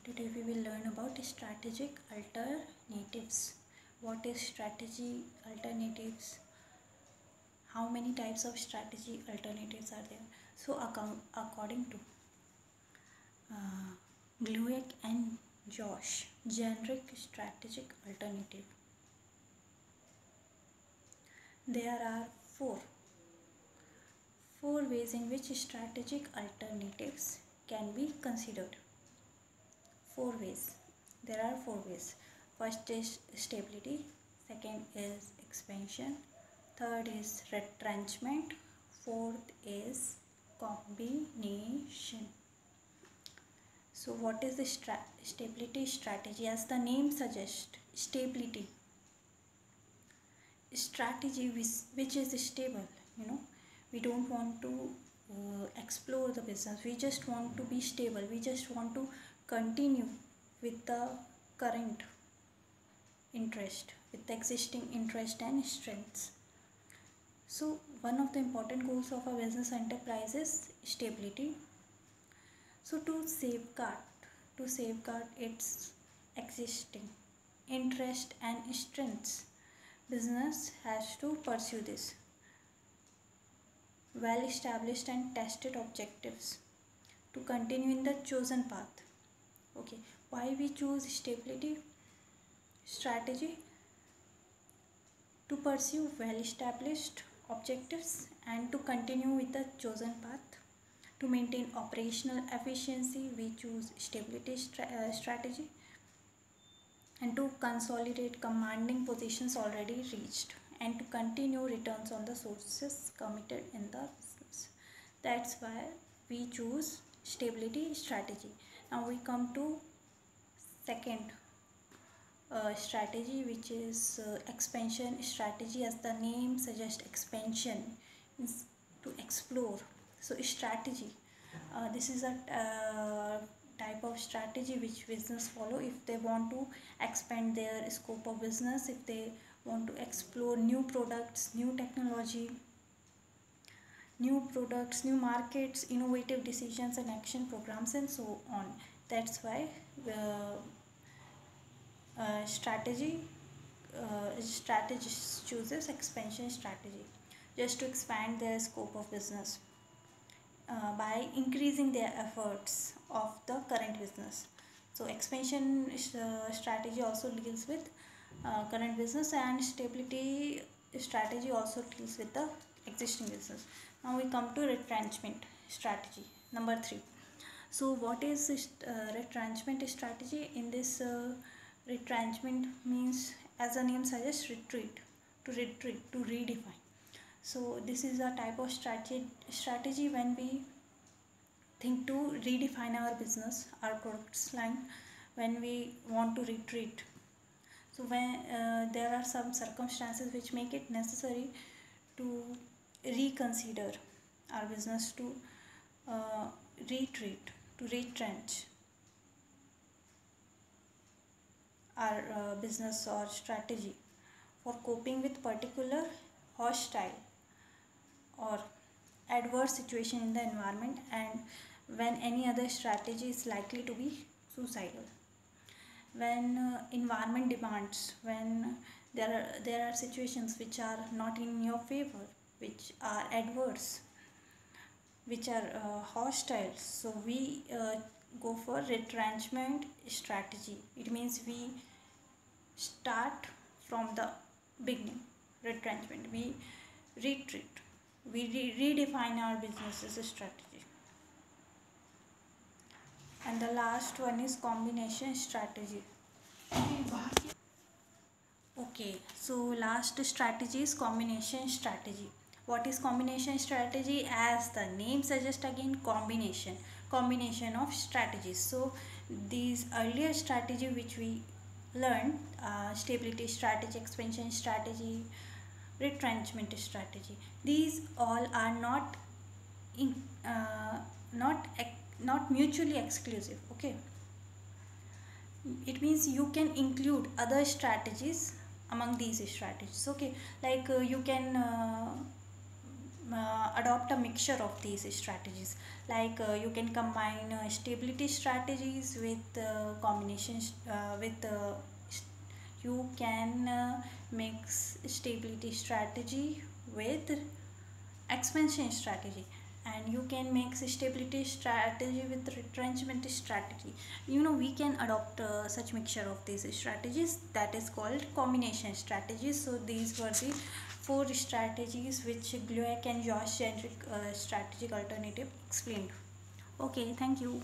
Today we will learn about strategic alternatives. What is strategy alternatives? How many types of strategy alternatives are there? So according to Glueck and Josh, generic strategic alternative, there are four ways in which strategic alternatives can be considered. Four ways. There are four ways. First is stability, second is expansion, third is retrenchment, fourth is combination. So what is the stability strategy? As the name suggests, stability, strategy which is stable. We don't want to explore the business, we just want to be stable, we just want to continue with the current interest, with the existing interest and strengths. So one of the important goals of a business enterprise is stability. So to safeguard its existing interest and strengths, business has to pursue this well established and tested objectives to continue in the chosen path. Okay, why we choose stability strategy? To pursue well established objectives and to continue with the chosen path. To maintain operational efficiency, we choose stability strategy. And to consolidate commanding positions already reached, and to continue returns on the sources committed in the business. That's why we choose stability strategy. Now we come to second strategy, which is expansion strategy. As the name suggests, expansion is to explore. So strategy, this is a type of strategy which business follow if they want to expand their scope of business, if they want to explore new products, new technology, new markets, innovative decisions and action programs, and so on. That's why strategist chooses expansion strategy, just to expand their scope of business by increasing their efforts of the current business. So expansion strategy also deals with current business, and stability strategy also deals with the existing business. Now we come to retrenchment strategy, number 3. So what is retrenchment strategy? In this retrenchment means, as the name suggests, retreat, to redefine. So this is a type of strategy when we think to redefine our business, our products line, when we want to retreat. So when there are some circumstances which make it necessary to reconsider our business, to retreat, to retrench our business or strategy for coping with particular hostile or adverse situation in the environment, and when any other strategy is likely to be suicidal. When environment demands, when there are situations which are not in your favor, which are adverse, which are hostile, so we go for retrenchment strategy. It means we start from the beginning. Retrenchment, we retreat, we redefine our business as a strategy. And the last one is combination strategy. Okay, so last strategy is combination strategy. What is combination strategy? As the name suggests, again, combination of strategies. So these earlier strategy which we learned, stability strategy, expansion strategy, retrenchment strategy, these all are not mutually exclusive. Okay, it means you can include other strategies among these strategies. Okay, like you can adopt a mixture of these strategies. Like you can combine stability strategies with combinations with you can mix stability strategy with expansion strategy, and you can make stability strategy with retrenchment strategy. We can adopt such mixture of these strategies, that is called combination strategies. So these were the four strategies which Glueck and Josh Generic strategic alternative explained. Okay, thank you.